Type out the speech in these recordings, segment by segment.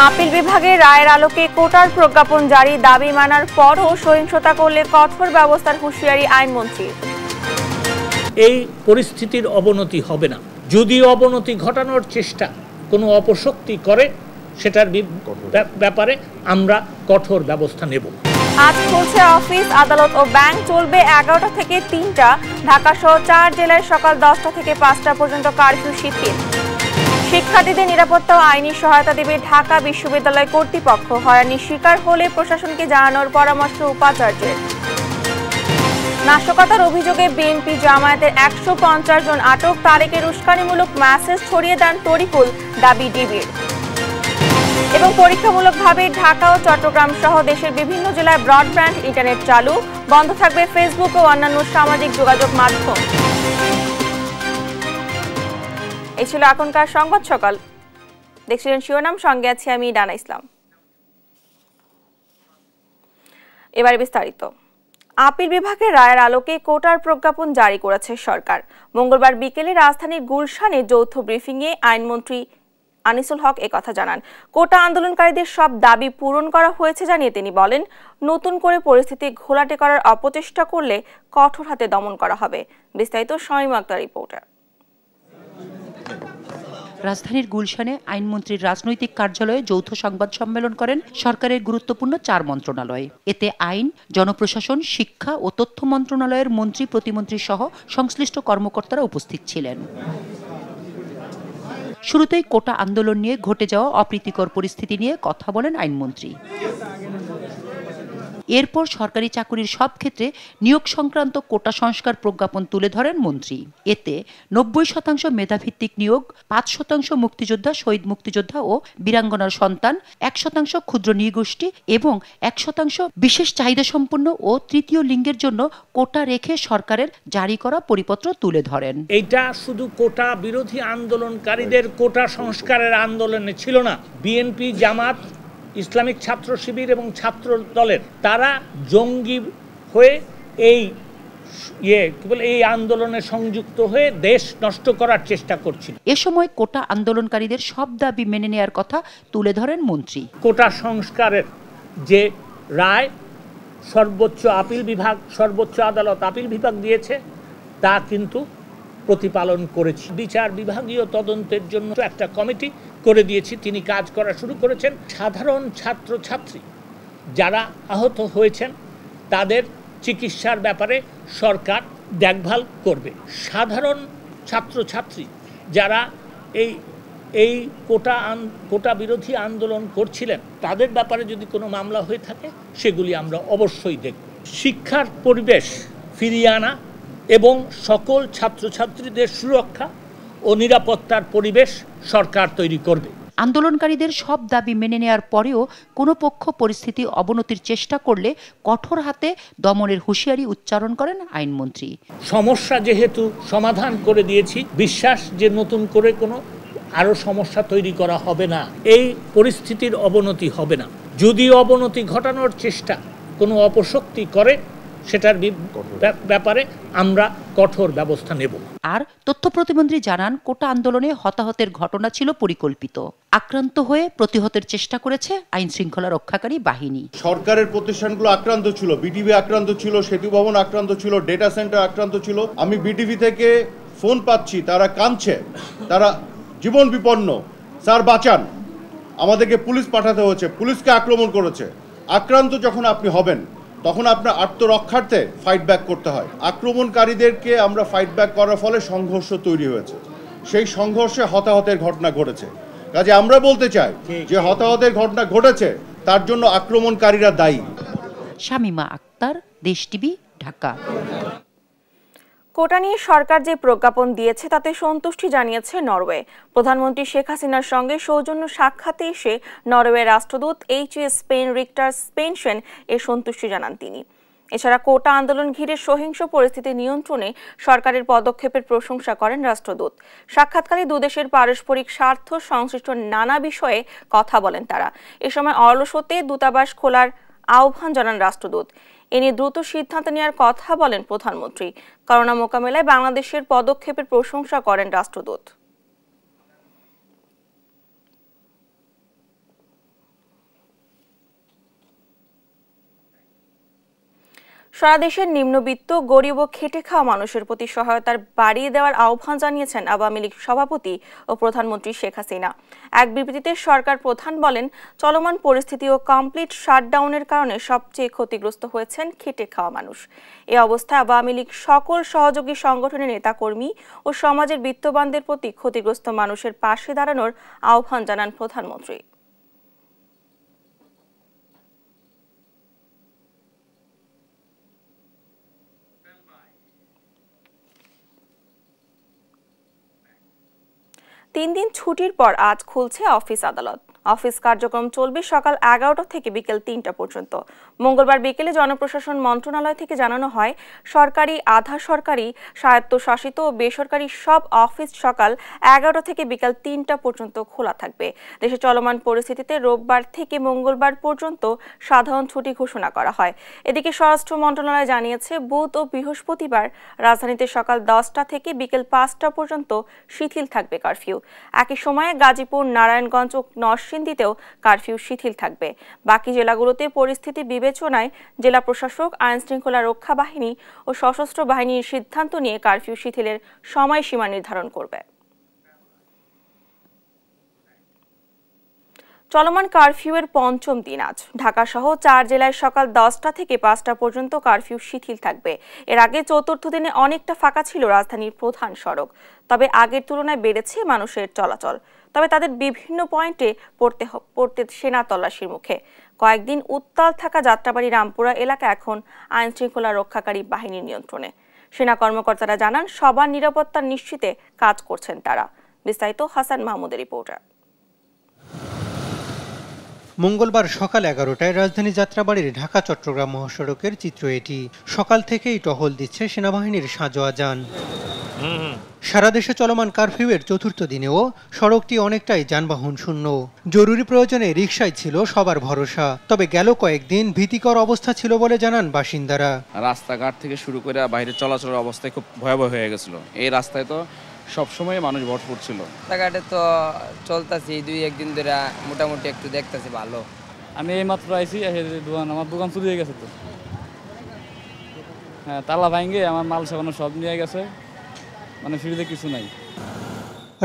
Appeal বিভাগের রায়ের আলোকে কোটার প্রজ্ঞাপন জারি, দাবি মানার পরও সহিংসতা করলে কঠোর ব্যবস্থার হুঁশিয়ারি আইনমন্ত্রীর। এই পরিস্থিতির অবনতি হবে না। যদি অবনতি ঘটানোর চেষ্টা কোনো অপশক্তি করে, সেটার ব্যাপারে আমরা কঠোর ব্যবস্থা নেব। আজ খুলছে অফিস, আদালত ও ব্যাংক, চলবে 11টা থেকে 3টা। ঢাকা সহ 4 জেলায় সকাল 10টা থেকে 5টা পর্যন্ত কারফিউ শিথিল। শিক্ষার্থীদের নিরাপত্তা ও আইনি সহায়তা দেবে ঢাকা বিশ্ববিদ্যালয় কর্তৃপক্ষ। হয়রানির শিকার হলে প্রশাসনকে জানানোর পরামর্শ উপাচার্যের। নাশকতার অভিযোগে বিএনপি জামায়াতের 150 জন আটক, তারেকের উস্কানিমূলক মেসেজ ছড়িয়ে দেন তরিকুল, দাবি ডিবির। এবং পরীক্ষামূলকভাবে ঢাকা ও চট্টগ্রাম সহ দেশের বিভিন্ন জেলায় ব্রডব্যান্ড ইন্টারনেট চালু, বন্ধ থাকবে ফেসবুক ও অন্যান্য সামাজিক যোগাযোগ মাধ্যম। এই ছিল এখনকার সংবাদ সকাল। দেখছিলেন শিরোনাম, সঙ্গে আছি আমি ডানা ইসলাম। এবারে বিস্তারিত। আপিল বিভাগের রায়ের আলোকে কোটার প্রজ্ঞাপন জারি করেছে সরকার। মঙ্গলবার বিকেলে রাজধানীর গুলশানে যৌথ ব্রিফিংয়ে আইনমন্ত্রী আনিসুল হক একথা জানান। কোটা আন্দোলনকারীদের সব দাবি পূরণ করা হয়েছে জানিয়ে তিনি বলেন, নতুন করে পরিস্থিতি ঘোলাটে করার অপচেষ্টা করলে কঠোর হাতে দমন করা হবে। বিস্তারিত শামীমা আক্তার রিপোর্টার। রাজধানীর গুলশানে আইনমন্ত্রীর রাজনৈতিক কার্যালয়ে যৌথ সংবাদ সম্মেলন করেন সরকারের গুরুত্বপূর্ণ 4 মন্ত্রণালয়। এতে আইন, জনপ্রশাসন, শিক্ষা ও তথ্য মন্ত্রণালয়ের মন্ত্রী, প্রতিমন্ত্রী সহ সংশ্লিষ্ট কর্মকর্তারা উপস্থিত ছিলেন। শুরুতেই কোটা আন্দোলন নিয়ে ঘটে যাওয়া অপ্রীতিকর পরিস্থিতি নিয়ে কথা বলেন আইনমন্ত্রী। এরপর সরকারি চাকুরির সব ক্ষেত্রে নিয়োগ সংক্রান্ত কোটা সংস্কার প্রজ্ঞাপন তুলে ধরেন মন্ত্রী। এতে 90% মেধাভিত্তিক নিয়োগ, 5% মুক্তিযোদ্ধা, শহীদ মুক্তিযোদ্ধা ও বীরাঙ্গনার সন্তান, 1% ক্ষুদ্র নৃগোষ্ঠী এবং 1% বিশেষ চাহিদা সম্পন্ন ও তৃতীয় লিঙ্গের জন্য কোটা রেখে সরকারের জারি করা পরিপত্র তুলে ধরেন। এটা শুধু কোটা বিরোধী আন্দোলনকারীদের কোটা সংস্কারের আন্দোলনে ছিল না। বিএনপি, জামাত, ইসলামিক ছাত্র শিবির এবং ছাত্র দলের তারা জঙ্গি হয়ে এই আন্দোলনে সংযুক্ত হয়ে দেশ নষ্ট করার চেষ্টা করছিল। এ সময় কোটা আন্দোলনকারীদের সব দাবি মেনে নেয়ার কথা তুলে ধরেন মন্ত্রী। কোটা সংস্কারের যে রায় সর্বোচ্চ আদালত আপিল বিভাগ দিয়েছে, তা কিন্তু প্রতিপালন করেছি। বিচার বিভাগীয় তদন্তের জন্য একটা কমিটি করে দিয়েছি, তিনি কাজ করা শুরু করেছেন। সাধারণ ছাত্রছাত্রী যারা আহত হয়েছেন তাদের চিকিৎসার ব্যাপারে সরকার দেখভাল করবে। সাধারণ ছাত্রছাত্রী যারা এই কোটা বিরোধী আন্দোলন করছিলেন, তাদের ব্যাপারে যদি কোনো মামলা হয়ে থাকে সেগুলি আমরা অবশ্যই দেখব। শিক্ষার পরিবেশ ফিরিয়ে আনা এবং সকল ছাত্রছাত্রীদের সুরক্ষা ও নিরাপত্তার পরিবেশ সরকার তৈরি করবে। আন্দোলনকারীদের সব দাবি মেনে নেয়ার পরেও কোনো পক্ষ পরিস্থিতি অবনতির চেষ্টা করলে কঠোর হাতে দমনের হুঁশিয়ারি উচ্চারণ করেন আইনমন্ত্রী। সমস্যা যেহেতু সমাধান করে দিয়েছি, বিশ্বাস যে নতুন করে কোনো আরো সমস্যা তৈরি করা হবে না। এই পরিস্থিতির অবনতি হবে না। যদি অবনতি ঘটানোর চেষ্টা কোনো অপশক্তি করে, সেটার ব্যাপারে আমরা কঠোর ব্যবস্থা নেব। আর তথ্য প্রতিমন্ত্রী জানান, কোটা আন্দোলনে হতাহতের ঘটনা ছিল পরিকল্পিত। আক্রান্ত হয়ে প্রতিহতের চেষ্টা করেছে আইন শৃঙ্খলা রক্ষাকারী বাহিনী। সরকারের প্রতিষ্ঠানগুলো আক্রান্ত ছিল, বিটিভি আক্রান্ত ছিল, সেতু ভবন আক্রান্ত ছিল, ডেটা সেন্টার আক্রান্ত ছিল। আমি বিটিভি থেকে ফোন পাচ্ছি, তারা কাঁদছে, তারা জীবন বিপন্ন, স্যার বাঁচান, আমাদেরকে পুলিশ পাঠাতে হয়েছে, পুলিশকে আক্রমণ করেছে। আক্রান্ত যখন আপনি হবেন তখন আপনার আত্মরক্ষার্থে ফাইট ব্যাক করতে হয়। আক্রমণকারীদেরকে আমরা ফাইট ব্যাক করার ফলে সংঘর্ষ তৈরি হয়েছে, সেই সংঘর্ষে হতাহতের ঘটনা ঘটেছে। কাজে আমরা বলতে চাই যে হতাহতের ঘটনা ঘটেছে তার জন্য আক্রমণকারীরা দায়ী। শামীমা আক্তার, দেশ টিভি, ঢাকা। কোটা নিয়ে সরকার যে প্রজ্ঞাপন দিয়েছে তাতে সন্তুষ্টি জানিয়েছে নরওয়ে। প্রধানমন্ত্রী শেখ হাসিনার সঙ্গে সৌজন্য সাক্ষাতে এসে নরওয়ে রাষ্ট্রদূত এইচ.এস. স্পেন রিক্টার স্পেনসেন এর সন্তুষ্টি জানান তিনি। এছাড়া কোটা আন্দোলন ঘিরে সহিংস পরিস্থিতি নিয়ন্ত্রণে সরকারের পদক্ষেপের প্রশংসা করেন রাষ্ট্রদূত। সাক্ষাৎকালে দুদেশের পারস্পরিক স্বার্থ সংশ্লিষ্ট নানা বিষয়ে কথা বলেন তারা। এ সময় অলসতে দূতাবাস খোলার আহ্বান জানান রাষ্ট্রদূত। এ নিয়ে দ্রুত সিদ্ধান্ত নেওয়ার কথা বলেন প্রধানমন্ত্রী। করোনা মোকাবিলায় বাংলাদেশের পদক্ষেপের প্রশংসা করেন রাষ্ট্রদূত। সারা দেশের নিম্নবিত্ত, গরিব ও খেটে খাওয়া মানুষের প্রতি সহায়তার বাড়িয়ে দেওয়ার আহ্বান জানিয়েছেন আওয়ামী লীগ সভাপতি ও প্রধানমন্ত্রী শেখ হাসিনা। এক বিবৃতিতে সরকার প্রধান বলেন, চলমান পরিস্থিতি ও কমপ্লিট শাটডাউনের কারণে সবচেয়ে ক্ষতিগ্রস্ত হয়েছেন খেটে খাওয়া মানুষ। এ অবস্থায় আওয়ামী লীগ সকল সহযোগী সংগঠনের নেতাকর্মী ও সমাজের বিত্তবানদের প্রতি ক্ষতিগ্রস্ত মানুষের পাশে দাঁড়ানোর আহ্বান জানান প্রধানমন্ত্রী। তিন দিন ছুটির পর আজ খুলছে অফিস আদালত। অফিস কার্যক্রম চলবে সকাল 11টা থেকে বিকেল 3টা পর্যন্ত। মঙ্গলবার বিকেলে জনপ্রশাসন মন্ত্রণালয় থেকে জানানো হয়, সরকারি, আধা সরকারি, স্বায়ত্তশাসিত ও বেসরকারি সব অফিস সকাল 11টা থেকে বিকেল 3টা পর্যন্ত খোলা থাকবে। দেশে চলমান পরিস্থিতিতে রোববার থেকে মঙ্গলবার পর্যন্ত সাধারণ ছুটি ঘোষণা করা হয়। এদিকে স্বরাষ্ট্র মন্ত্রণালয় জানিয়েছে, বুধ ও বৃহস্পতিবার রাজধানীতে সকাল 10টা থেকে বিকেল 5টা পর্যন্ত শিথিল থাকবে কারফিউ। একই সময়ে গাজীপুর, নারায়ণগঞ্জ ও নরসিংদীতেও কারফিউ শিথিল থাকবে। বাকি জেলাগুলোতে পরিস্থিতি বিবেচনায় জেলা প্রশাসক, আইন শৃঙ্খলা রক্ষা বাহিনী ও সশস্ত্র বাহিনীর সিদ্ধান্ত নিয়ে কারফিউ শিথিলের সময়সীমা নির্ধারণ করবে। চলমান কারফিউয়ের পঞ্চম দিন আজ। ঢাকা সহ 4 জেলায় সকাল 10টা থেকে 5টা পর্যন্ত কারফিউ শিথিল থাকবে। এর আগে চতুর্থ দিনে অনেকটা ফাঁকা ছিল রাজধানীর প্রধান সড়ক। তবে আগের তুলনায় বেড়েছে মানুষের চলাচল। তবে তাদের বিভিন্ন পয়েন্টে পড়তে সেনা তল্লাশির মুখে। কয়েকদিন উত্তাল থাকা যাত্রাবাড়ি, রামপুরা এলাকা এখন আইন শৃঙ্খলা রক্ষাকারী বাহিনীর নিয়ন্ত্রণে। সেনা কর্মকর্তারা জানান, সবার নিরাপত্তা নিশ্চিতে কাজ করছেন তারা। বিস্তারিত হাসান মাহমুদের রিপোর্টার। মঙ্গলবার সকাল 11টায় রাজধানী যাত্রাবাড়ির ঢাকা চট্টগ্রাম মহাসড়কের চিত্র এটি। সকাল থেকেই টহল দিচ্ছে সেনাবাহিনীর সাঁজোয়া যান। সারা দেশে চলমান কারফিউয়ের চতুর্থ দিনেও সড়কটি অনেকটাই যানবাহন শূন্য। জরুরি প্রয়োজনে রিকশায় ছিল সবার ভরসা। তবে গেল কয়েকদিন ভীতিকর অবস্থা ছিল বলে জানান বাসিন্দারা। রাস্তাঘাট থেকে শুরু করে বাইরে চলাচলের অবস্থায় খুব ভয়াবহ হয়ে গেছিল। এই রাস্তায় তো সবসময় মানুষ ভরপুর ছিল। রাস্তাঘাটে তো চলতেছি 2-1 দিন ধরে, মোটামুটি একটু দেখতেছি ভালো। আমি এই মাত্র আইসি, আমার দোকান চুরি হয়ে গেছে তো। হ্যাঁ, তালা ভাঙে আমার মাল সামানো সব নিয়ে গেছে, মানে ফ্রিতে কিছু নাই।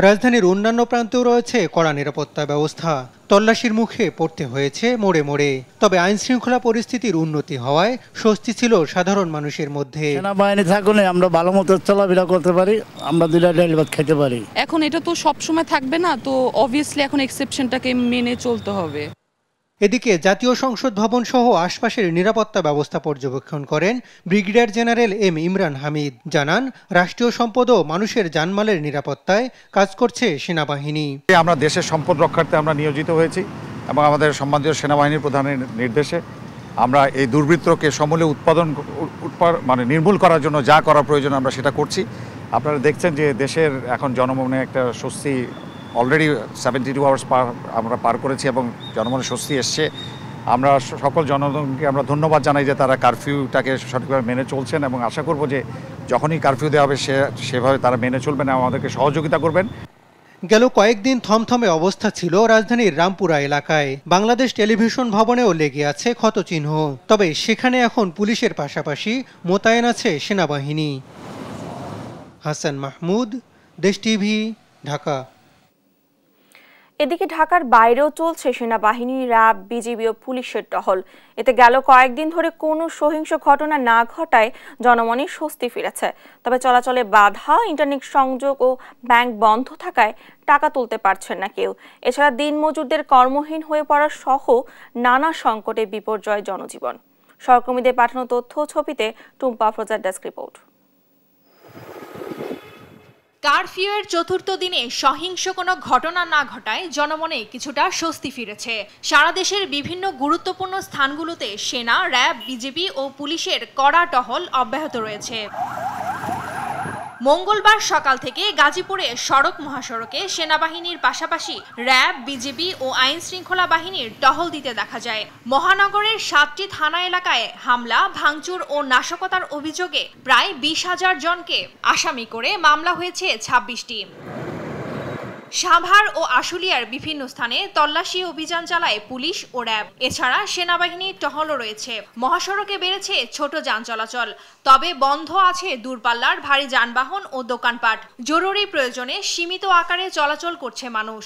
রাজধানীর অন্যান্য প্রান্তেও রয়েছে কড়া নিরাপত্তা ব্যবস্থা। তল্লাশির মুখে পড়তে হয়েছে মোড়ে মোড়ে। তবে আইন শৃঙ্খলা পরিস্থিতির উন্নতি হওয়ায় স্বস্তি ছিল সাধারণ মানুষের মধ্যে। সেনাবাহিনী থাকলে আমরা ভালো মতো চলাফেরা করতে পারি, আমরা 2টা ডাল ভাত খেতে পারি। এখন এটা তো সব সময় থাকবে না, তো অবভিয়াসলি এখন এক্সেপশনটাকে মেনে চলতে হবে। এদিকে জাতীয় সংসদ ভবন সহ আশপাশের নিরাপত্তা ব্যবস্থা পর্যবেক্ষণ করেন brigadier general M Imran Hamid. জানান, রাষ্ট্রীয় সম্পদ ও মানুষের জানমালের নিরাপত্তায় কাজ করছে সেনাবাহিনী। আমরা দেশের সম্পদ রক্ষার্থে আমরা নিয়োজিত হয়েছি এবং আমাদের সম্মানীয় সেনাবাহিনীর প্রধানের নির্দেশে আমরা এই দুর্বৃত্তকে সমূলে মানে নির্মূল করার জন্য যা করা প্রয়োজন আমরা সেটা করছি। আপনারা দেখছেন যে দেশের এখন জনমনে একটা স্বস্তি, অলরেডি 72 আওয়ার্স আমরা পার করেছি এবং জনমনে স্বস্তি এসছে। আমরা সকল জনগণকে আমরা ধন্যবাদ জানাই যে তারা কারফিউটাকে সঠিকভাবে মেনে চলছেন এবং আশা করব যে যখনই কারফিউ দেওয়া হবে সেভাবে তারা মেনে চলবেন এবং আমাদেরকে সহযোগিতা করবেন। গেল কয়েকদিন থমথমে অবস্থা ছিল রাজধানীর রামপুরা এলাকায়। বাংলাদেশ টেলিভিশন ভবনেও লেগে আছে ক্ষতচিহ্ন। তবে সেখানে এখন পুলিশের পাশাপাশি মোতায়েন আছে সেনাবাহিনী। হাসান মাহমুদ, দেশ টিভি, ঢাকা। এদিকে ঢাকার বাইরেও চলছে সেনাবাহিনী, র্যাব, বিজিবি ও পুলিশের টহল। এতে গেল কয়েকদিন ধরে কোনো সহিংস ঘটনা না ঘটায় জনমনে স্বস্তি ফিরেছে। তবে চলাচলে বাধা, ইন্টারনেট সংযোগ ও ব্যাংক বন্ধ থাকায় টাকা তুলতে পারছেন না কেউ। এছাড়া দিনমজুরদের কর্মহীন হয়ে পড়া সহ নানা সংকটে বিপর্যয় জনজীবন। সহকর্মীদের পাঠানো তথ্য ছবিতে টুম্পা আফরোজার ডেস্ক রিপোর্ট। কারফিউয়ের চতুর্থ দিনে সহিংস কোনো ঘটনা না ঘটায় জনমনে কিছুটা স্বস্তি ফিরেছে। সারা দেশের বিভিন্ন গুরুত্বপূর্ণ স্থানগুলোতে সেনা, র্যাব, বিজিবি ও পুলিশের কড়া টহল অব্যাহত রয়েছে। মঙ্গলবার সকাল থেকে গাজীপুরে সড়ক মহাসড়কে সেনাবাহিনীর পাশাপাশি র্যাব, বিজিবি ও আইন শৃঙ্খলা বাহিনীর টহল দিতে দেখা যায়। মহানগরের 7টি থানা এলাকায় হামলা, ভাঙচুর ও নাশকতার অভিযোগে প্রায় 20,000 জনকে আসামি করে মামলা হয়েছে 26টি। সাভার ও আশুলিয়ার বিভিন্ন স্থানে তল্লাশি অভিযান চালায় পুলিশ ও র্যাব। এছাড়া সেনাবাহিনীর টহলও রয়েছে। মহাসড়কে বেড়েছে ছোট যান চলাচল, তবে বন্ধ আছে দূরপাল্লার ভারী যানবাহন ও দোকানপাট। জরুরি প্রয়োজনে সীমিত আকারে চলাচল করছে মানুষ।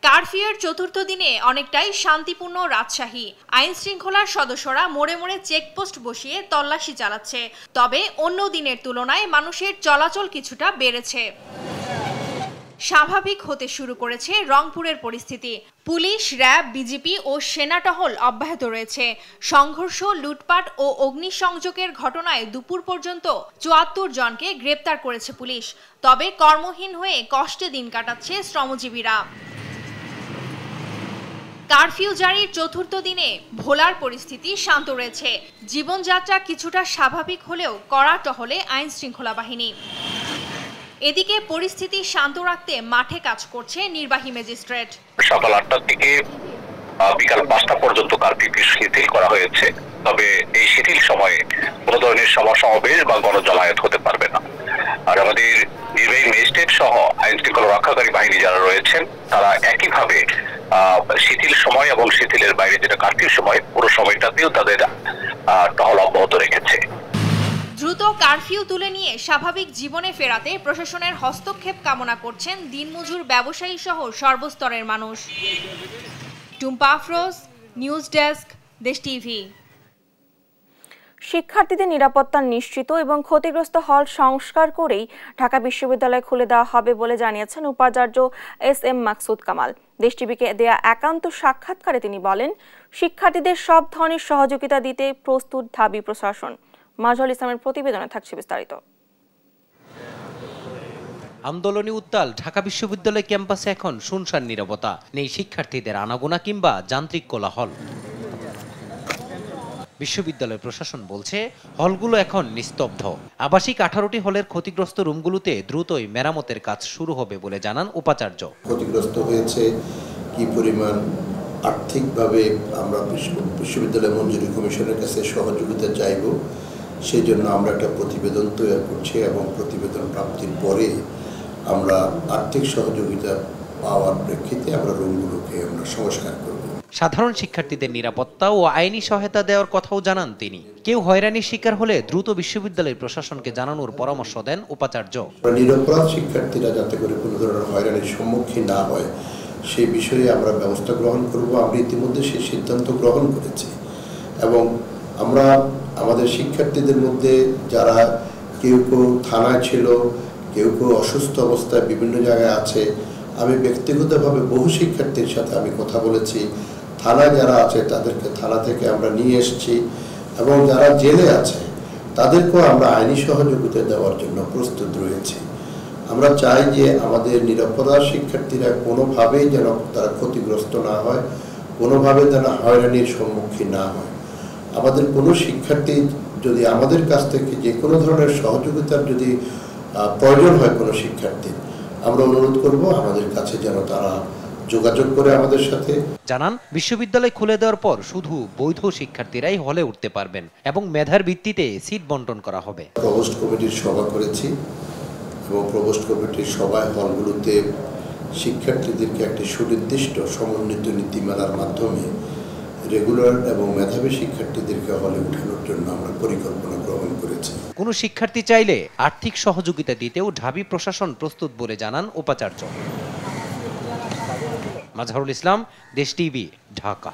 কারফিউয়ের চতুর্থ দিনে অনেকটাই শান্তিপূর্ণ রাজশাহী। আইন শৃঙ্খলার সদস্যরা মোড়ে মোড়ে চেকপোস্ট বসিয়ে তল্লাশি চালাচ্ছে, তবে অন্য দিনের তুলনায় মানুষের চলাচল কিছুটা বেড়েছে। স্বাভাবিক হতে শুরু করেছে রংপুরের পরিস্থিতি। পুলিশ, র্যাব, বিজিবি ও সেনা টহল অব্যাহত রয়েছে। সংঘর্ষ, লুটপাট ও অগ্নিসংযোগের ঘটনায় দুপুর পর্যন্ত ৭৪ জনকে গ্রেপ্তার করেছে পুলিশ। তবে কর্মহীন হয়ে কষ্টে দিন কাটাচ্ছে শ্রমজীবীরা। কারফিউ জারির চতুর্থ দিনে ভোলার পরিস্থিতি শান্ত রয়েছে। জীবনযাত্রা কিছুটা স্বাভাবিক হলেও কড়া টহলে আইন শৃঙ্খলা বাহিনী। এদিকে পরিস্থিতি শান্ত রাখতে মাঠে কাজ করছে নির্বাহী ম্যাজিস্ট্রেট। সকাল ৮টার থেকে বিকাল ৫টা পর্যন্ত কারফিউকে শিথিল করা হয়েছে। তবে এই শিথিল সময়ে কোনো ধরনের সমাবেশ বা গণজমায়েত হতে পারবে না। আর আমাদের নির্বাহী ম্যাজিস্ট্রেট সহ আইন শৃঙ্খলা রক্ষাকারী বাহিনী যারা রয়েছেন তারা একইভাবে শিথিল সময় এবং শিথিলের বাইরে যেটা কারফিউ সময় পুরো সময়টাতেও তাদের টহল অব্যাহত রেখেছে। দ্রুত কারফিউ তুলে নিয়ে স্বাভাবিক জীবনে ফেরাতে প্রশাসনের হস্তক্ষেপ কামনা করছেন দিনমজুর, ব্যবসায়ী সহ সর্বস্তরের মানুষ। টুম্পা আফরোজ, নিউজ ডেস্ক, দেশ টিভি। শিক্ষার্থীদের নিরাপত্তা নিশ্চিত এবং ক্ষতিগ্রস্ত হল সংস্কার করেই ঢাকা বিশ্ববিদ্যালয় খুলে দেওয়া হবে বলে জানিয়েছেন উপাচার্য এস.এম. মাকসুদ কামাল। দেশ টিভিকে দেয়া একান্ত সাক্ষাৎকারে তিনি বলেন, শিক্ষার্থীদের সব ধরনের সহযোগিতা দিতে প্রস্তুত ঢাবি প্রশাসন। মাজহারুল ইসলামের প্রতিবেদনে থাকছে বিস্তারিত। আন্দোলনী উত্তাল ঢাকা বিশ্ববিদ্যালয় ক্যাম্পাসে এখন শুনশান নীরবতা। নেই শিক্ষার্থীদের আনাগোনা কিংবা যান্ত্রিক কোলাহল। বিশ্ববিদ্যালয় প্রশাসন বলছে হলগুলো এখন নিস্তব্ধ। আবাসিক 18টি হলের ক্ষতিগ্রস্ত রুমগুলোতে দ্রুতই মেরামতের কাজ শুরু হবে বলে জানান উপাচার্য। ক্ষতিগ্রস্ত হয়েছে কি পরিমাণ আর্থিকভাবে আমরা বিশ্ববিদ্যালয় মঞ্জুরি কমিশনের কাছে সহযোগিতা চাইব, সেই জন্য আমরা একটা প্রতিবেদন তৈরি করছি এবং প্রতিবেদন প্রাপ্তির পরে আমরা আর্থিক সহযোগিতা পাওয়ার প্রেক্ষিতে আমরা রুমগুলোকে আমরা সংস্কার করব। সাধারণ শিক্ষার্থীদের নিরাপত্তা ও আইনি সহায়তা দেওয়ার কথাও জানান তিনি। কেউ হয়রানির শিকার হলে দ্রুত বিশ্ববিদ্যালয় প্রশাসনকে জানানোর পরামর্শ দেন উপাচার্য। নিরপরাধ শিক্ষার্থীরা যাতে করে কোনো ধরনের হয়রানির সম্মুখীন না হয় সেই বিষয়ে আমরা ব্যবস্থা গ্রহণ করব। আমরা ইতিমধ্যে সেই সিদ্ধান্ত গ্রহণ করেছি এবং আমরা আমাদের শিক্ষার্থীদের মধ্যে যারা কেউ কেউ থানায় ছিল, কেউ কেউ অসুস্থ অবস্থায় বিভিন্ন জায়গায় আছে, আমি ব্যক্তিগতভাবে বহু শিক্ষার্থীর সাথে আমি কথা বলেছি। থানায় যারা আছে তাদেরকে থানা থেকে আমরা নিয়ে এসেছি এবং যারা জেলে আছে তাদেরকেও আমরা আইনি সহযোগিতা দেওয়ার জন্য প্রস্তুত রয়েছি। আমরা চাই যে আমাদের নিরপরাধ শিক্ষার্থীরা কোনোভাবেই যেন তারা ক্ষতিগ্রস্ত না হয়, কোনোভাবে যেন হয়রানির সম্মুখীন না হয়। আমাদের কোনো শিক্ষার্থী যদি আমাদের কাছ থেকে যে কোনো ধরনের সহযোগিতার যদি প্রয়োজন হয় কোনো শিক্ষার্থী, আমরা অনুরোধ করব আমাদের কাছে যেন তারা যোগাযোগ করে আমাদের সাথে। জানান বিশ্ববিদ্যালয় খুলে দেওয়ার পর শুধু বৈধ শিক্ষার্থীরাই হলে উঠতে পারবেন এবং মেধার ভিত্তিতে সিট বন্টন করা হবে। প্রভোস্ট কমিটির সভা করেছি এবং প্রভোস্ট কমিটির সভায় হলগুলোতে শিক্ষার্থীদেরকে একটি সুনির্দিষ্ট সমন্বিত নীতিমালার মাধ্যমে রেগুলার এবং মেধাবী শিক্ষার্থীদেরকে হলে উঠানোর জন্য আমরা পরিকল্পনা গ্রহণ করেছি। কোনো শিক্ষার্থী চাইলে আর্থিক সহযোগিতা দিতেও ঢাবি প্রশাসন প্রস্তুত বলে জানান উপাচার্য। মাজহারুল ইসলাম, দেশ টিভি, ঢাকা।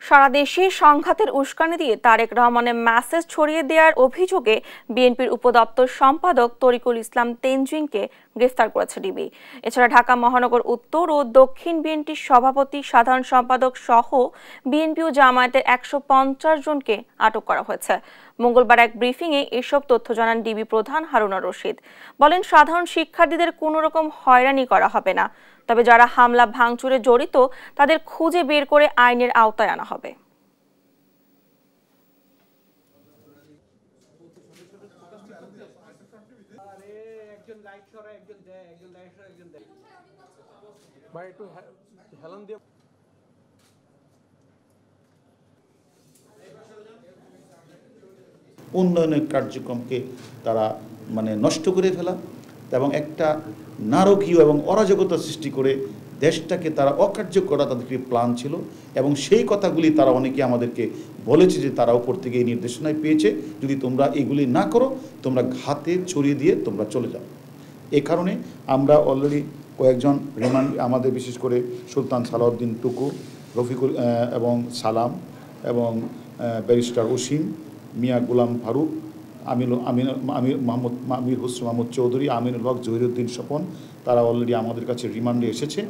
সারা দেশে সংঘাতের উস্কানি দিয়ে তারেক রহমানের মেসেজ ছড়িয়ে দেওয়ার অভিযোগে বিএনপির উপদপ্তর সম্পাদক তরিকুল ইসলাম তেনজিংকে গ্রেফতার করেছে ডিবি। এছাড়া ঢাকা মহানগর উত্তর ও দক্ষিণ বিএনপির সভাপতি, সাধারণ সম্পাদক সহ বিএনপি ও জামায়াতের 150 জনকে আটক করা হয়েছে। মঙ্গলবার এক ব্রিফিংয়ে এসব তথ্য জানান ডিবি প্রধান হারুনা রশিদ। বলেন, সাধারণ শিক্ষার্থীদের কোনো রকম হয়রানি করা হবে না, তবে যারা হামলা ভাঙচুরে জড়িত তাদের খুঁজে বের করে আইনের আওতায় আনা হবে। উন্নয়নের কার্যক্রমকে তারা নষ্ট করে ফেলা এবং একটা নারকীয় এবং অরাজকতা সৃষ্টি করে দেশটাকে তারা অকার্যকর করা তাদেরকে প্ল্যান ছিল এবং সেই কথাগুলি তারা অনেকে আমাদেরকে বলেছে যে তারা উপর থেকে এই নির্দেশনায় পেয়েছে, যদি তোমরা এগুলি না করো তোমরা ঘাতে ছড়িয়ে দিয়ে তোমরা চলে যাও। এই কারণে আমরা অলরেডি কয়েকজন রিমান্ড, আমাদের বিশেষ করে সুলতান সালাউদ্দিন টুকু, রফিকুল এবং সালাম এবং ব্যারিস্টার ওসিম, মিয়া গোলাম ফারুক, আমির হোসেন মাহমুদ চৌধুরী, আমিনুল হক, জহিরুদ্দিন স্বপন, তারা অলরেডি আমাদের কাছে রিমান্ডে এসেছে।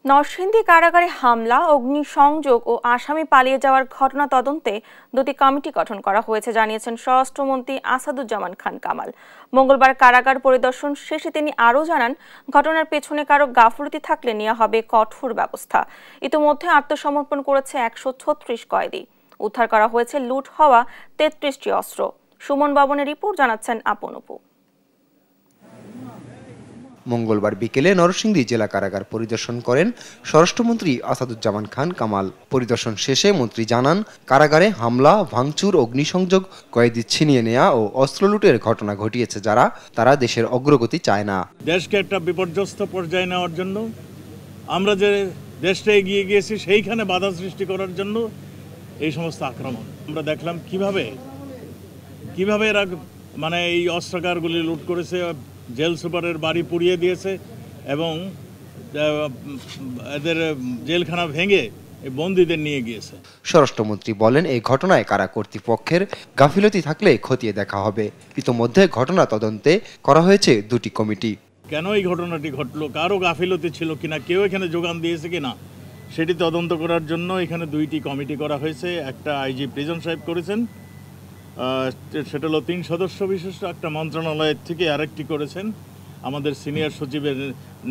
নরসিংদী কারাগারে হামলা, অগ্নিসংযোগ ও আসামি পালিয়ে যাওয়ার ঘটনা তদন্তে দুটি কমিটি গঠন করা হয়েছে জানিয়েছেন স্বরাষ্ট্রমন্ত্রী আসাদুজ্জামান খান কামাল। মঙ্গলবার কারাগার পরিদর্শন শেষে তিনি আরও জানান, ঘটনার পেছনে কারো গাফলতি থাকলে নেওয়া হবে কঠোর ব্যবস্থা। ইতিমধ্যে আত্মসমর্পণ করেছে 136 কয়েদি। উদ্ধার করা হয়েছে লুট হওয়া 33টি অস্ত্র। সুমন বাবনের রিপোর্ট, জানাচ্ছেন আপন অপু। মঙ্গলবার বিকেলে নরসিংদী জেলা কারাগার পরিদর্শন করেন স্বরাষ্ট্রমন্ত্রী আসাদুজ্জামান খান কামাল। পরিদর্শন শেষে মন্ত্রী জানান, কারাগারে হামলা, ভাঙচুর, অগ্নিসংযোগ, কয়েদি ছিনিয়ে নেওয়া ও অস্ত্র লুটের ঘটনা ঘটিয়েছে যারা, তারা দেশের অগ্রগতি চায় না। দেশকে একটা বিপর্যস্ত পর্যায়ে নেওয়ার জন্য, আমরা যে দেশটা এগিয়ে গিয়েছি সেইখানে বাধা সৃষ্টি করার জন্য এই সমস্ত আক্রমণ আমরা দেখলাম কিভাবে এরা মানে এই অস্ত্রাগারগুলি লুট করেছে, জেল সুপারের বাড়ি পুড়িয়ে দিয়েছে এবং এদের জেলখানা ভেঙে বন্দীদের নিয়ে গিয়েছে। স্বরাষ্ট্রমন্ত্রী বলেন, এই ঘটনায় কারা কর্তৃপক্ষের গাফিলতি থাকলে খতিয়ে দেখা হবে। ইতোমধ্যে ঘটনা তদন্তে করা হয়েছে দুটি কমিটি। কেন এই ঘটনাটি ঘটলো, কারো গাফিলতি ছিল কিনা, কেউ এখানে যোগান দিয়েছে কিনা, সেটি তদন্ত করার জন্য এখানে দুইটি কমিটি করা হয়েছে। একটা আইজি প্রিজন সাহেব করেছেন, সেটা হলো 3 সদস্য বিশিষ্ট, একটা মন্ত্রণালয়ের থেকে আরেকটি করেছেন আমাদের সিনিয়র সচিবের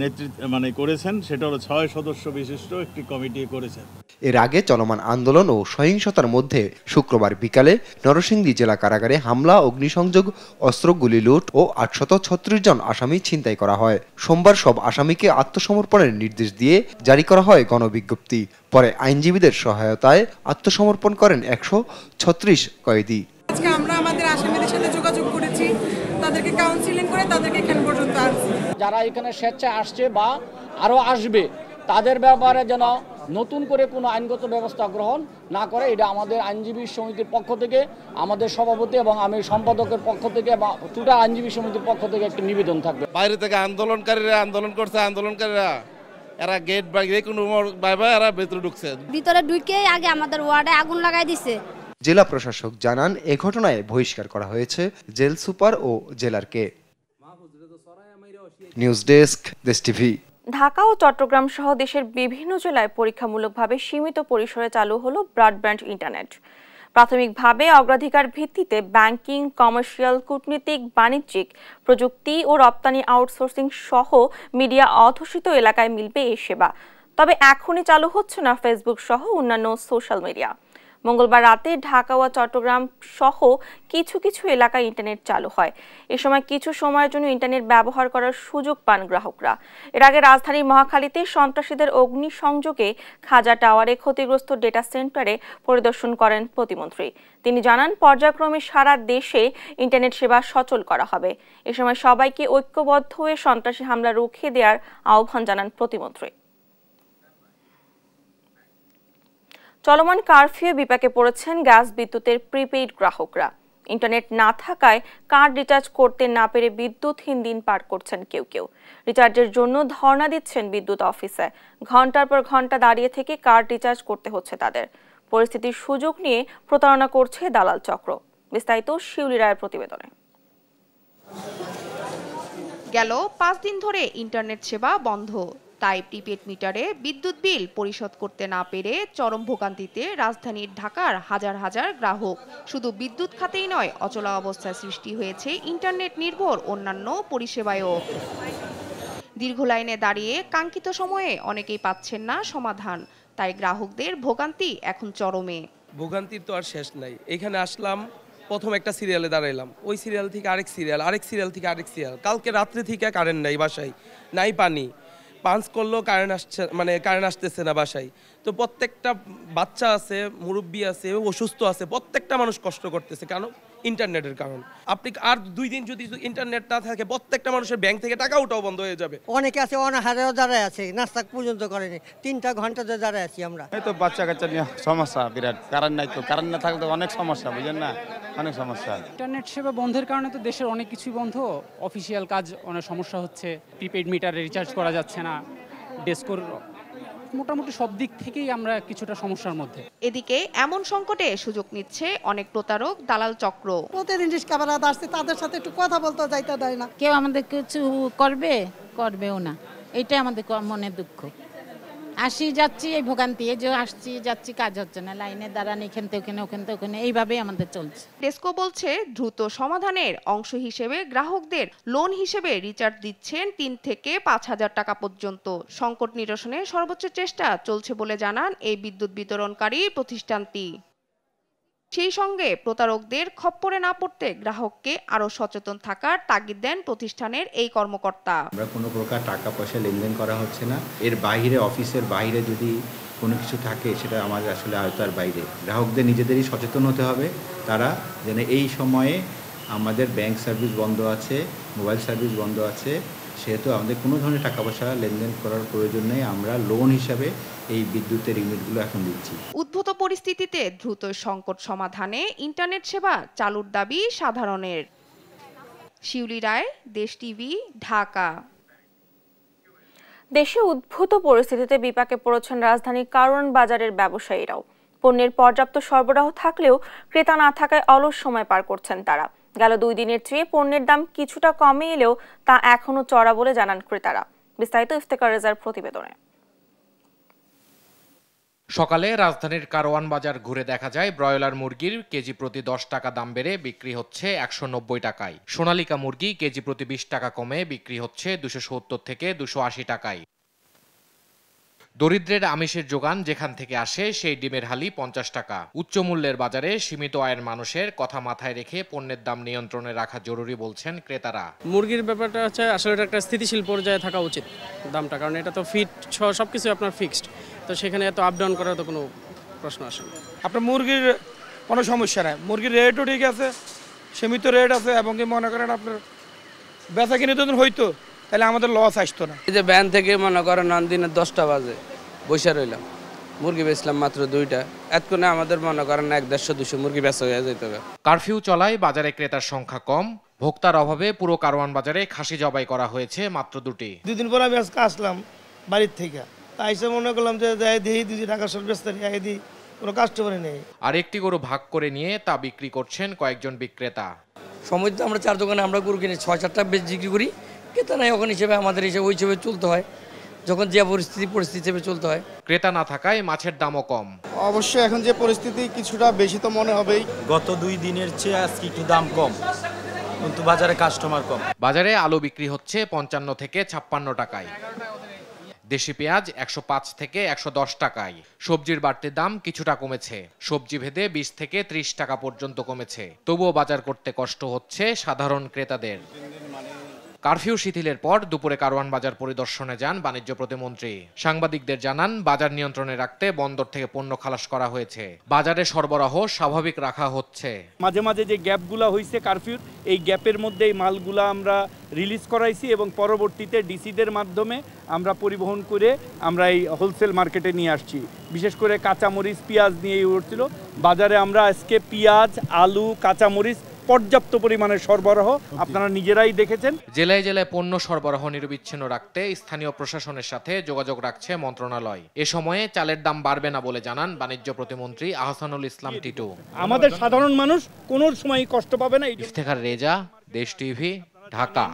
নেতৃত্বে করেছেন, সেটা হলো 6 সদস্য বিশিষ্ট একটি কমিটি করেছেন। এর আগে চলমান আন্দোলন ও সহিংসতার মধ্যে শুক্রবার বিকালে নরসিংদী জেলা কারাগারে হামলা, অগ্নিসংযোগ, অস্ত্র, গুলি লুট ও 836 জন আসামি ছিনতাই করা হয়। সোমবার সব আসামিকে আত্মসমর্পণের নির্দেশ দিয়ে জারি করা হয় গণবিজ্ঞপ্তি। পরে আইনজীবীদের সহায়তায় আত্মসমর্পণ করেন 136 কয়েদি। আজকে আমরা আমাদের আসামিদের সাথে যোগাযোগ করেছি, তাদেরকে কাউন্সিলিং করে তাদেরকে এখানে পর্যন্ত আনছি। যারা এখানে স্বেচ্ছায় আসছে বা আরও আসবে, তাদের ব্যাপারে যেন নতুন করে কোনো আইনগত ব্যবস্থা গ্রহণ না করে, এটা আমাদের আইনজীবী সমিতির পক্ষ থেকে, আমাদের সভাপতি এবং আমি সম্পাদকের পক্ষ থেকে বা টোটাল আইনজীবী সমিতির পক্ষ থেকে একটি নিবেদন থাকবে। বাইরে থেকে আন্দোলনকারীরা আন্দোলন করছে, আন্দোলনকারীরা এরা গেট বা যে কোনো এরা ভেতরে ঢুকছে, ভিতরে ঢুকে আগে আমাদের ওয়ার্ডে আগুন লাগাই দিছে। জেলা প্রশাসক জানান, এ ঘটনায় বহিষ্কার করা হয়েছে জেল সুপার ও জেলারকে। নিউজ ডেস্ক, দেশ টিভি। ঢাকা ও চট্টগ্রাম সহ দেশের বিভিন্ন জেলায় পরীক্ষামূলকভাবে সীমিত পরিসরে চালু হলো ব্রডব্যান্ড ইন্টারনেট। প্রাথমিকভাবে অগ্রাধিকার ভিত্তিতে ব্যাংকিং, কমার্শিয়াল, কূটনীতিক, বাণিজ্যিক, প্রযুক্তি ও রপ্তানি আউটসোর্সিং সহ মিডিয়া অধ্যুষিত এলাকায় মিলবে এই সেবা। তবে এখনই চালু হচ্ছে না ফেসবুক সহ অন্যান্য সোশ্যাল মিডিয়া। মঙ্গলবার রাতে ঢাকা ও চট্টগ্রাম সহ কিছু কিছু এলাকায় ইন্টারনেট চালু হয়। এ সময় কিছু সময়ের জন্য ইন্টারনেট ব্যবহার করার সুযোগ পান গ্রাহকরা। এর আগে রাজধানীর মহাখালীতে সন্ত্রাসীদের অগ্নিসংযোগে খাজা টাওয়ারে ক্ষতিগ্রস্ত ডেটা সেন্টারে পরিদর্শন করেন প্রতিমন্ত্রী। তিনি জানান, পর্যায়ক্রমে সারা দেশে ইন্টারনেট সেবা সচল করা হবে। এ সময় সবাইকে ঐক্যবদ্ধ হয়ে সন্ত্রাসী হামলা রুখে দেওয়ার আহ্বান জানান প্রতিমন্ত্রী। চলমান কারফিউ বিপাকে পড়েছেন গ্যাস বিদ্যুতের প্রিপেইড গ্রাহকরা। ইন্টারনেট না থাকায় কার্ড রিচার্জ করতে না পেরে বিদ্যুৎহীন দিন পার করছেন কেউ কেউ। রিচার্জের জন্য ধর্ণা দিচ্ছেন বিদ্যুৎ অফিসে। ঘন্টার পর ঘন্টা দাঁড়িয়ে থেকে কার্ড রিচার্জ করতে হচ্ছে তাদের। পরিস্থিতির সুযোগ নিয়ে প্রতারণা করছে দালাল চক্র। বিস্তারিত শিউলি রায়ের প্রতিবেদনে। গেল 5 দিন ধরে ইন্টারনেট সেবা বন্ধ। তাই প্রিপেড মিটারে বিদ্যুৎ বিল পরিশোধ করতে না পেরে চরম ভোগান্তিতে রাজধানীর ঢাকার হাজার হাজার গ্রাহক। শুধু বিদ্যুৎ খাতেই নয়, অচলা অবস্থার সৃষ্টি হয়েছে ইন্টারনেট নির্ভর অন্যান্য পরিষেবায়ও। দীর্ঘ লাইনে দাঁড়িয়ে কাঙ্ক্ষিত সময়ে অনেকেই পাচ্ছেন না সমাধান। তাই গ্রাহকদের ভোগান্তি এখন চরমে। ভোগান্তির তো আর শেষ নাই। এখানে আসলাম, প্রথম একটা সিরিয়ালে দাঁড়াইলাম, ওই সিরিয়াল থেকে আরেক সিরিয়াল, আরেক সিরিয়াল থেকে আরেক সিরিয়াল। কালকে রাত্রে থেকে কারেন্ট নাই বাসায়, নাই পানি, পাঞ্চ করলেও কারেন্ট আসছে, কারেন্ট আসতেছে না বাসায়। তো প্রত্যেকটা বাচ্চা আছে, মুরব্বী আছে, অসুস্থ আছে, প্রত্যেকটা মানুষ কষ্ট করতেছে। কেন? ইন্টারনেটের কারণ। আপনি আর 2 দিন যদি ইন্টারনেট না থাকে প্রত্যেকটা মানুষের ব্যাংক থেকে টাকা ওঠাও বন্ধ হয়ে যাবে। অনেকে আছে অনাহারেও দাঁড়ায় আছে, নাস্তা পর্যন্ত করেনি, 3টা ঘন্টা ধরে দাঁড়ায় আছি আমরা। এই তো বাচ্চা কাচ্চা নিয়ে সমস্যা বিরাট, কারেন্ট নাই, তো কারেন্ট না থাকলে অনেক সমস্যা, বুঝেন না, অনেক সমস্যা। ইন্টারনেট সেবা বন্ধের কারণে তো দেশের অনেক কিছুই বন্ধ, অফিসিয়াল কাজ অনেক সমস্যা হচ্ছে, প্রিপেড মিটারে রিচার্জ করা যাচ্ছে না, ডেস্কোর মোটামুটি সব দিক থেকেই আমরা কিছুটা সমস্যার মধ্যে। এদিকে এমন সংকটে সুযোগ নিচ্ছে অনেক প্রতারক দালাল চক্র। প্রতিদিন রিস্কাওয়ালা আসছে, তাদের সাথে একটু কথা বলতে যাইতে দেয় না। কেউ আমাদের কিছু করবেও না, এটাই আমাদের মনে দুঃখ। আসি যাচ্ছি এই ভোগান্তি, এই যে আসছি যাচ্ছি, কাজ হচ্ছে না, লাইনে দাঁড়ান, এখান থেকে ওখানে, ওখান থেকে ওখানে, এইভাবেই আমাদের চলছে। ডেস্কো বলছে দ্রুত সমাধানের অংশ হিসেবে গ্রাহকদের লোন হিসেবে রিচার্জ দিচ্ছেন 3 থেকে 5,000 টাকা পর্যন্ত। সংকট নিরসনে সর্বোচ্চ চেষ্টা চলছে বলে জানান এই বিদ্যুৎ বিতরণকারী প্রতিষ্ঠানটি। সেই সঙ্গে প্রতারকদের খপ্পরে না পড়তে গ্রাহককে আরো সচেতন থাকার তাগিদ দেন প্রতিষ্ঠানের এই কর্মকর্তা। আমরা কোনো প্রকার টাকা পয়সা লেনদেন করা হচ্ছে না, এর বাইরে অফিসের বাইরে যদি কোনো কিছু থাকে সেটা আমাদের আসলে আয়তার বাইরে। গ্রাহকদের নিজেদেরই সচেতন হতে হবে, তারা যেন এই সময়ে আমাদের ব্যাংক সার্ভিস বন্ধ আছে, মোবাইল সার্ভিস বন্ধ আছে, সেহেতু আমাদের কোনো ধরনের টাকা পয়সা লেনদেন করার প্রয়োজন নেই। আমরা লোন হিসাবে এই বিদ্যুতের ইউনিটগুলো এখন দিচ্ছি। উদ্ভূত পরিস্থিতিতে দ্রুত সংকট সমাধানে ইন্টারনেট সেবা চালুর দাবি সাধারণের। শিউলি রায়, দেশ টিভি, ঢাকা। দেশে উদ্ভূত পরিস্থিতিতে বিপাকে পড়েছেন রাজধানীর কারওয়ান বাজারের ব্যবসায়ীরাও। পণ্যের পর্যাপ্ত সরবরাহ থাকলেও ক্রেতা না থাকায় অলস সময় পার করছেন তারা। গেল 2 দিনের চেয়ে পণ্যের দাম কিছুটা কমে এলেও তা এখনো চড়া বলে জানান ক্রেতারা। বিস্তারিত ইফতেখার রেজার প্রতিবেদনে। সকালে রাজধানীর কারওয়ান বাজার ঘুরে দেখা যায় ব্রয়লার মুরগির কেজি প্রতি 10 টাকা দাম বেড়ে বিক্রি হচ্ছে 190 টাকায়। সোনালিকা মুরগি কেজি প্রতি 20 টাকা কমে বিক্রি হচ্ছে 270 থেকে 280 টাকায়। দরিদ্রের আমিষের যোগান যেখান থেকে আসে সেই ডিমের হালি 50 টাকা। উচ্চ মূল্যের বাজারে সীমিত আয়ের মানুষের কথা মাথায় রেখে পণ্যের দাম নিয়ন্ত্রণে রাখা জরুরি বলছেন ক্রেতারা। মুরগির ব্যাপারটা হচ্ছে আসলে এটা একটা স্থিতিশীল পর্যায়ে থাকা উচিত দামটা, কারণ এটা তো ফিট সবকিছু আপনার ফিক্সড, তো সেখানে এত আপ ডাউন করার তো কোনো প্রশ্ন আসে না। আপনার মুরগির কোনো সমস্যা নাই, মুরগির রেটও ঠিক আছে, সীমিত রেট আছে, এবং কি মনে করেন আপনার বেচা কিনে যদি হইতো তাহলে আমাদের লস আসতো না। এই যে ব্যান থেকে মনে করেন দিনের 10টা বাজে বসে রইলাম, মুরগি বেচলাম মাত্র 2টা, এতক্ষণে আমাদের মনে করেন 150-200 মুরগি বেচা হয়ে যেতে হবে। কারফিউ চলায় বাজারে ক্রেতার সংখ্যা কম, ভোক্তার অভাবে পুরো কারওয়ান বাজারে খাসি জবাই করা হয়েছে মাত্র 2টি। 2 দিন পর আমি আজকে আসলাম বাড়ির থেকে, তাই সে মনে করলাম যে দিই 2 টাকা সব ব্যস্ত দিই, কোনো কাস্টমারই নেই। আর একটি গরু ভাগ করে নিয়ে তা বিক্রি করছেন কয়েকজন বিক্রেতা। সময় তো আমরা 4 দোকানে আমরা গরু কিনে 6-4টা বেশ বিক্রি করি, ক্রেতা নাই ওখান হিসেবে আমাদের হিসেবে ওই হিসেবে চলতে হয়, যখন যে পরিস্থিতি হিসেবে চলতে হয়। ক্রেতা না থাকায় মাছের দামও কম। অবশ্যই এখন যে পরিস্থিতি কিছুটা বেশি তো মনে হবেই। গত 2 দিনের চেয়ে আজকে একটু দাম কম, কিন্তু বাজারে কাস্টমার কম। বাজারে আলু বিক্রি হচ্ছে 55 থেকে 56 টাকায়, দেশি পেঁয়াজ 105 থেকে 110 টাকায়। সবজির বাড়তির দাম কিছুটা কমেছে, সবজি ভেদে 20 থেকে 30 টাকা পর্যন্ত কমেছে। তবুও বাজার করতে কষ্ট হচ্ছে সাধারণ ক্রেতাদের। কারফিউ শিথিলের পর দুপুরে কারওয়ান বাজার পরিদর্শনে যান বাণিজ্য প্রতিমন্ত্রী। সাংবাদিকদের জানান বাজার নিয়ন্ত্রণে রাখতে বন্দর থেকে পণ্য খালাস করা হয়েছে, বাজারে সরবরাহ স্বাভাবিক রাখা হচ্ছে। মাঝে মাঝে যে গ্যাপগুলো হয়েছে কারফিউর, এই গ্যাপের মধ্যে এই মালগুলা আমরা রিলিজ করাইছি এবং পরবর্তীতে ডিসিদের মাধ্যমে আমরা পরিবহন করে আমরা এই হোলসেল মার্কেটে নিয়ে আসছি। বিশেষ করে কাঁচামরিচ, পেঁয়াজ নিয়ে উঠছিল বাজারে। আমরা আজকে পেঁয়াজ, আলু, কাঁচামরিচ পর্যাপ্ত পরিমাণে সরবরাহ আপনারা নিজেরাই দেখেছেন। জেলায় জেলায় পণ্য সরবরাহ নিরবিচ্ছিন্ন রাখতে স্থানীয় প্রশাসনের সাথে যোগাযোগ রাখছে মন্ত্রণালয়। এ সময়ে চালের দাম বাড়বে না বলে জানান বাণিজ্য প্রতিমন্ত্রী আহসানুল ইসলাম টিটু। আমাদের সাধারণ মানুষ কোনো সময় কষ্ট পাবে না। ইফতেখার রেজা, দেশ টিভি, ঢাকা।